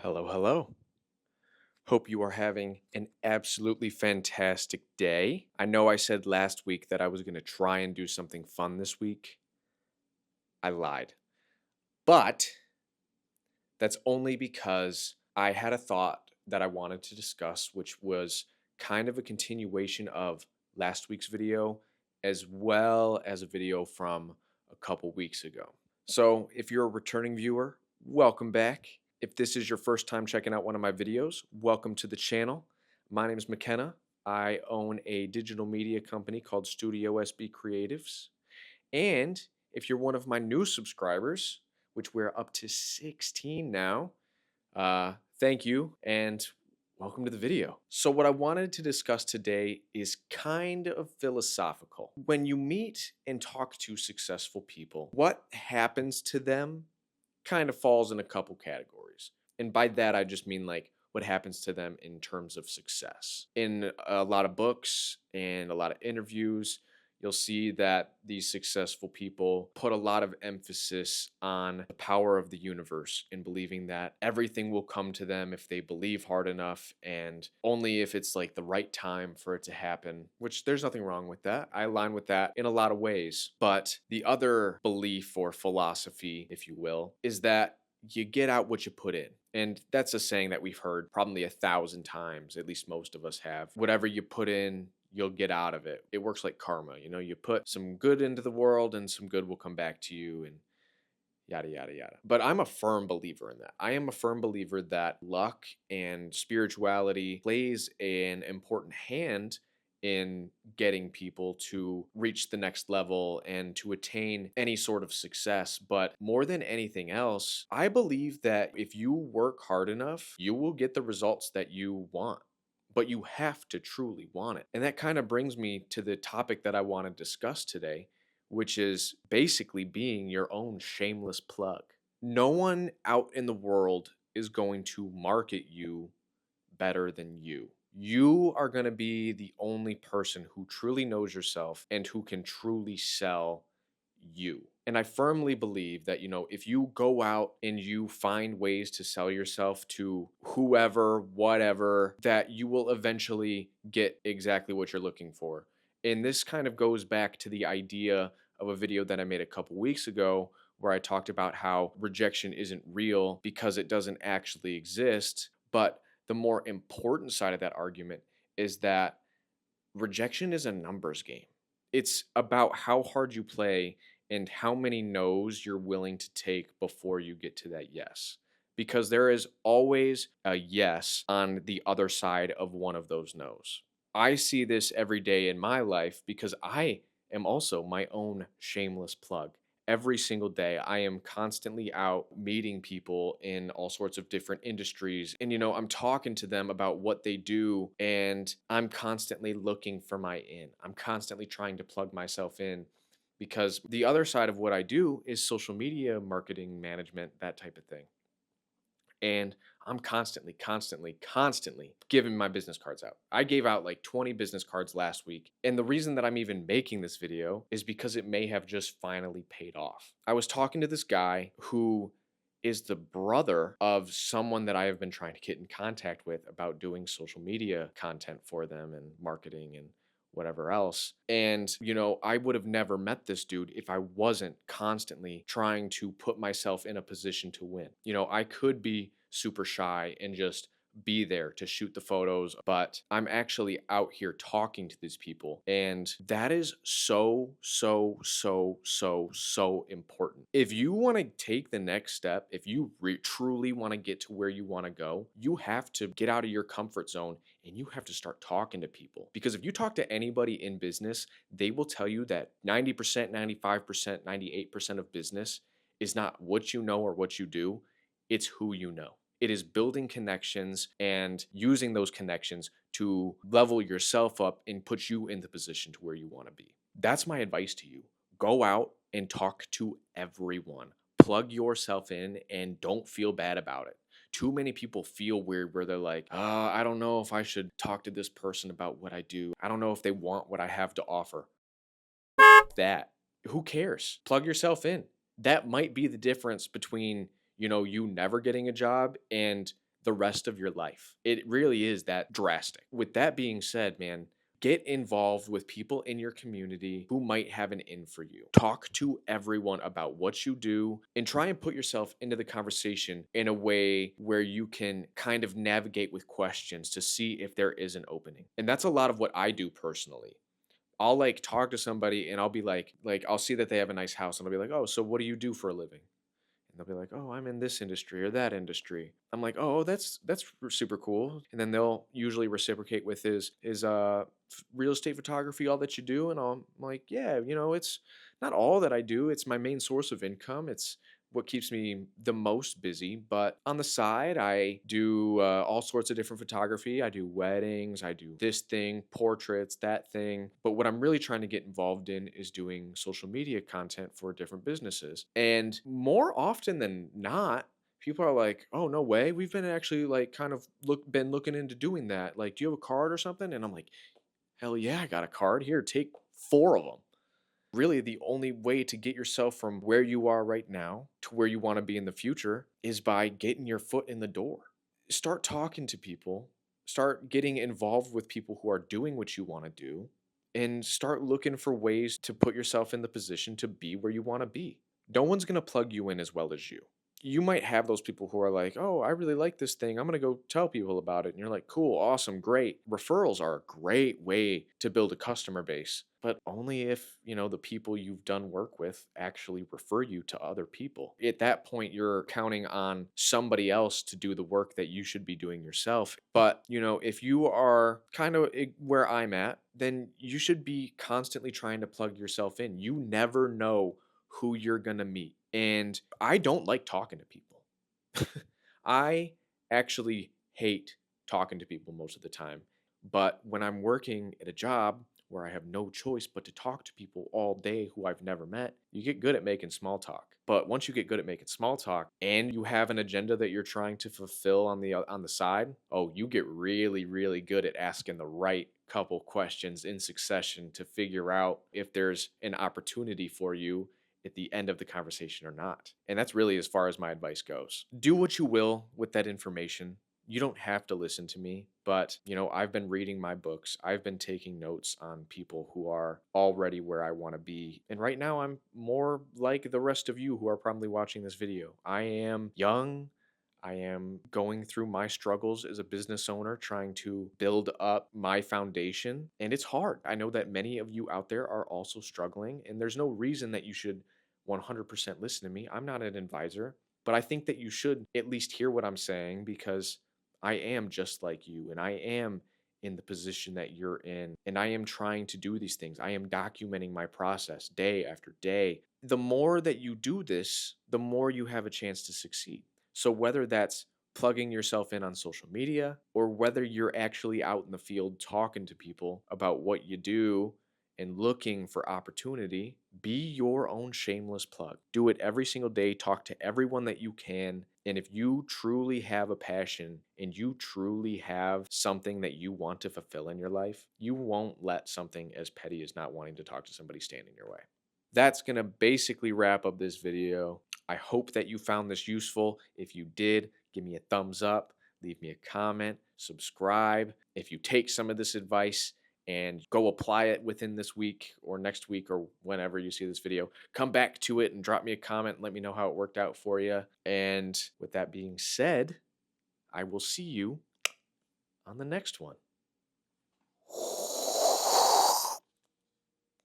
Hello, hello. Hope you are having an absolutely fantastic day. I know I said last week that I was going to try and do something fun this week. I lied. But that's only because I had a thought that I wanted to discuss, which was kind of a continuation of last week's video, as well as a video from a couple weeks ago. So, if you're a returning viewer, welcome back. If this is your first time checking out one of my videos, welcome to the channel. My name is McKenna. I own a digital media company called Studio SB Creatives. And if you're one of my new subscribers, which we're up to 16 now, thank you and welcome to the video. So what I wanted to discuss today is kind of philosophical. When you meet and talk to successful people, what happens to them kind of falls in a couple categories. And by that, I just mean like what happens to them in terms of success. In a lot of books and a lot of interviews, you'll see that these successful people put a lot of emphasis on the power of the universe and believing that everything will come to them if they believe hard enough and only if it's like the right time for it to happen, which there's nothing wrong with that. I align with that in a lot of ways. But the other belief or philosophy, if you will, is that you get out what you put in. And that's a saying that we've heard probably 1,000 times, at least most of us have. Whatever you put in, you'll get out of it. It works like karma. You know, you put some good into the world and some good will come back to you and yada, yada, yada. But I'm a firm believer in that. I am a firm believer that luck and spirituality plays an important hand in getting people to reach the next level and to attain any sort of success. But more than anything else, I believe that if you work hard enough, you will get the results that you want. But you have to truly want it. And that kind of brings me to the topic that I want to discuss today, which is basically being your own shameless plug. No one out in the world is going to market you better than you. You are going to be the only person who truly knows yourself and who can truly sell you. And I firmly believe that, if you go out and you find ways to sell yourself to whoever, whatever, that you will eventually get exactly what you're looking for. And this kind of goes back to the idea of a video that I made a couple weeks ago where I talked about how rejection isn't real because it doesn't actually exist. But the more important side of that argument is that rejection is a numbers game. It's about how hard you play and how many no's you're willing to take before you get to that yes. Because there is always a yes on the other side of one of those no's. I see this every day in my life because I am also my own shameless plug. Every single day, I am constantly out meeting people in all sorts of different industries. And, I'm talking to them about what they do, and I'm constantly looking for my in. I'm constantly trying to plug myself in because the other side of what I do is social media marketing management, that type of thing. And I'm constantly giving my business cards out. I gave out like 20 business cards last week. And the reason that I'm even making this video is because it may have just finally paid off. I was talking to this guy who is the brother of someone that I have been trying to get in contact with about doing social media content for them and marketing and whatever else. And, I would have never met this dude if I wasn't constantly trying to put myself in a position to win. I could be super shy and just be there to shoot the photos, but I'm actually out here talking to these people. And that is so important. If you want to take the next step, if you truly want to get to where you want to go, you have to get out of your comfort zone and you have to start talking to people. Because if you talk to anybody in business, they will tell you that 90%, 95%, 98% of business is not what you know or what you do, it's who you know. It is building connections and using those connections to level yourself up and put you in the position to where you want to be. That's my advice to you. Go out and talk to everyone. Plug yourself in and don't feel bad about it. Too many people feel weird where they're like, I don't know if I should talk to this person about what I do. I don't know if they want what I have to offer. That. Who cares? Plug yourself in. That might be the difference between, you never getting a job and the rest of your life. It really is that drastic. With that being said, man, get involved with people in your community who might have an in for you. Talk to everyone about what you do and try and put yourself into the conversation in a way where you can kind of navigate with questions to see if there is an opening. And that's a lot of what I do personally. I'll like talk to somebody and I'll be like I'll see that they have a nice house and I'll be like, "Oh, so what do you do for a living?" And they'll be like, "Oh, I'm in this industry or that industry." I'm like, "Oh, that's super cool." And then they'll usually reciprocate with real estate photography all that you do? And I'm like, "Yeah, it's not all that I do. It's my main source of income. It's what keeps me the most busy. But on the side, I do all sorts of different photography. I do weddings, I do this thing, portraits, that thing. But what I'm really trying to get involved in is doing social media content for different businesses. And more often than not, people are like, "Oh, no way. We've been actually like kind of been looking into doing that. Like, do you have a card or something?" And I'm like, "Hell yeah, I got a card. Here, take 4 of them." Really, the only way to get yourself from where you are right now to where you want to be in the future is by getting your foot in the door. Start talking to people, start getting involved with people who are doing what you want to do, and start looking for ways to put yourself in the position to be where you want to be. No one's going to plug you in as well as you. You might have those people who are like, "Oh, I really like this thing. I'm going to go tell people about it." And you're like, "Cool, awesome, great." Referrals are a great way to build a customer base, but only if, the people you've done work with actually refer you to other people. At that point, you're counting on somebody else to do the work that you should be doing yourself. But, if you are kind of where I'm at, then you should be constantly trying to plug yourself in. You never know who you're going to meet. And I don't like talking to people. I actually hate talking to people most of the time. But when I'm working at a job where I have no choice but to talk to people all day who I've never met, you get good at making small talk. But once you get good at making small talk and you have an agenda that you're trying to fulfill on the side, oh, you get really, really good at asking the right couple questions in succession to figure out if there's an opportunity for you at the end of the conversation or not. And that's really as far as my advice goes. Do what you will with that information. You don't have to listen to me, but I've been reading my books. I've been taking notes on people who are already where I want to be. And right now I'm more like the rest of you who are probably watching this video. I am young. I am going through my struggles as a business owner, trying to build up my foundation. And it's hard. I know that many of you out there are also struggling, and there's no reason that you should 100% listen to me. I'm not an advisor, but I think that you should at least hear what I'm saying because I am just like you and I am in the position that you're in and I am trying to do these things. I am documenting my process day after day. The more that you do this, the more you have a chance to succeed. So whether that's plugging yourself in on social media or whether you're actually out in the field talking to people about what you do and looking for opportunity, be your own shameless plug. Do it every single day. Talk to everyone that you can. And if you truly have a passion and you truly have something that you want to fulfill in your life, you won't let something as petty as not wanting to talk to somebody stand in your way. That's going to basically wrap up this video. I hope that you found this useful. If you did, give me a thumbs up, leave me a comment, subscribe. If you take some of this advice and go apply it within this week or next week or whenever you see this video, come back to it and drop me a comment and let me know how it worked out for you. And with that being said, I will see you on the next one.